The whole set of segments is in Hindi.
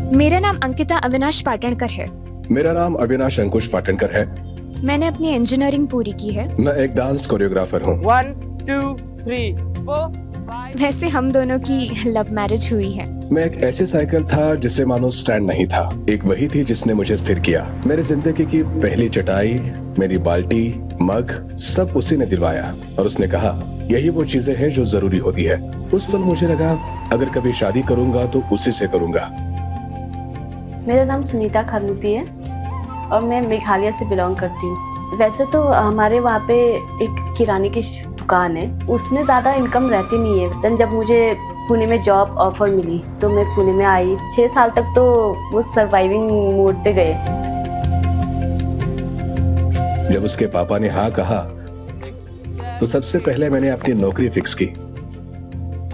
मेरा नाम अंकिता अविनाश पाटणकर है। मेरा नाम अविनाश अंकुश पाटणकर है। मैंने अपनी इंजीनियरिंग पूरी की है। मैं एक डांस कोरियोग्राफर हूँ। 1 2 3 4 5 वैसे हम दोनों की लव मैरिज हुई है। मैं एक ऐसे साइकिल था जिसे मानो स्टैंड नहीं था, एक वही थी जिसने मुझे स्थिर किया। मेरी जिंदगी की पहली चटाई, मेरी बाल्टी, मग, सब उसी ने दिलवाया और उसने कहा यही वो चीजें हैं जो जरूरी होती है। उस पल मुझे लगा अगर कभी शादी करूंगा तो उसी से करूंगा। मेरा नाम सुनीता खरमुती है और मैं मेघालय से बिलोंग करती हूँ। वैसे तो हमारे वहाँ पे एक किराने की दुकान है, उसमें ज़्यादा इनकम रहती नहीं है। देन जब मुझे पुणे में जॉब ऑफर मिली तो मैं पुणे में आई। 6 साल तक तो वो सर्वाइविंग मोड पे गए। जब उसके पापा ने हाँ कहा तो सबसे पहले मैंने अपनी नौकरी फिक्स की।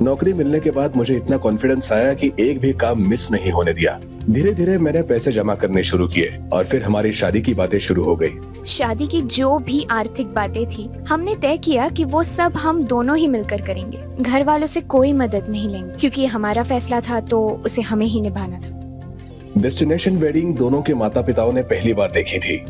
नौकरी मिलने के बाद मुझे इतना कॉन्फिडेंस आया कि एक भी काम मिस नहीं होने दिया। धीरे धीरे मैंने पैसे जमा करने शुरू किए और फिर हमारी शादी की बातें शुरू हो गई। शादी की जो भी आर्थिक बातें थी, हमने तय किया कि वो सब हम दोनों ही मिलकर करेंगे। घर वालों से कोई मदद नहीं लेंगे क्योंकि ये हमारा फैसला था तो उसे हमें ही निभाना था। डेस्टिनेशन वेडिंग दोनों के माता पिताओं ने पहली बार देखी थी।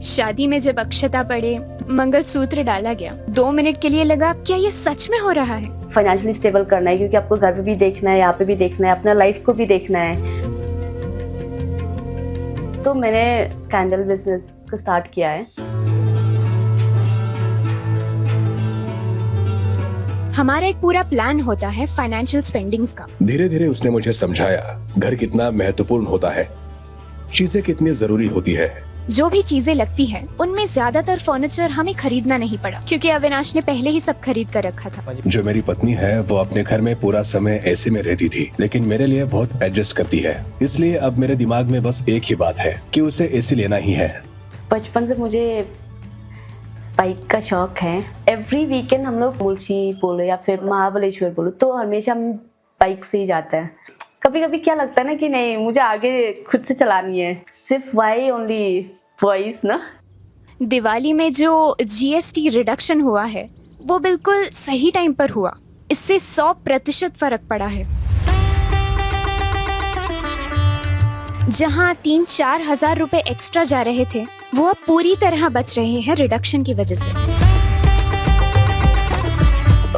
शादी में जब अक्षता पड़े, मंगलसूत्र डाला गया, 2 मिनट के लिए लगा क्या ये सच में हो रहा है। फाइनेंशियली स्टेबल करना है क्योंकि आपको घर पे भी देखना है, यहाँ पे भी देखना है, अपना लाइफ को भी देखना है। तो मैंने कैंडल बिजनेस को स्टार्ट किया है। हमारा एक पूरा प्लान होता है फाइनेंशियल स्पेंडिंग्स का। धीरे धीरे उसने मुझे समझाया घर कितना महत्वपूर्ण होता है, चीजें कितनी जरूरी होती है। जो भी चीजें लगती हैं, उनमें ज्यादातर फर्नीचर हमें खरीदना नहीं पड़ा क्योंकि अविनाश ने पहले ही सब खरीद कर रखा था। जो मेरी पत्नी है वो अपने घर में पूरा समय एसी में रहती थी, लेकिन मेरे लिए बहुत एडजस्ट करती है। इसलिए अब मेरे दिमाग में बस एक ही बात है कि उसे एसी लेना ही है। बचपन से मुझे बाइक का शौक है। एवरी वीकेंड हम लोग मुल्शी बोलो या फिर महाबलेश्वर बोलो तो हमेशा हम बाइक से ही जाते हैं। कभी कभी क्या लगता है ना कि नहीं मुझे आगे खुद से चलानी है, सिर्फ वाई ओनली वॉइस ना। दिवाली में जो जीएसटी रिडक्शन हुआ है वो बिल्कुल सही टाइम पर हुआ। इससे 100% फर्क पड़ा है। जहां 3-4 हजार रुपए एक्स्ट्रा जा रहे थे वो अब पूरी तरह बच रहे हैं रिडक्शन की वजह से।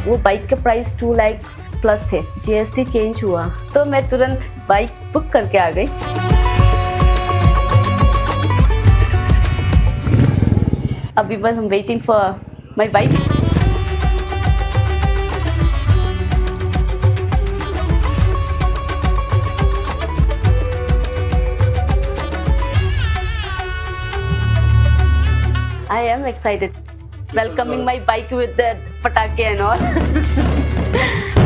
वो बाइक के प्राइस 2 लाख प्लस थे। जीएसटी चेंज हुआ तो मैं तुरंत बाइक बुक करके आ गई। अभी बस हम waiting for my bike. I am excited welcoming my bike with the patake and all.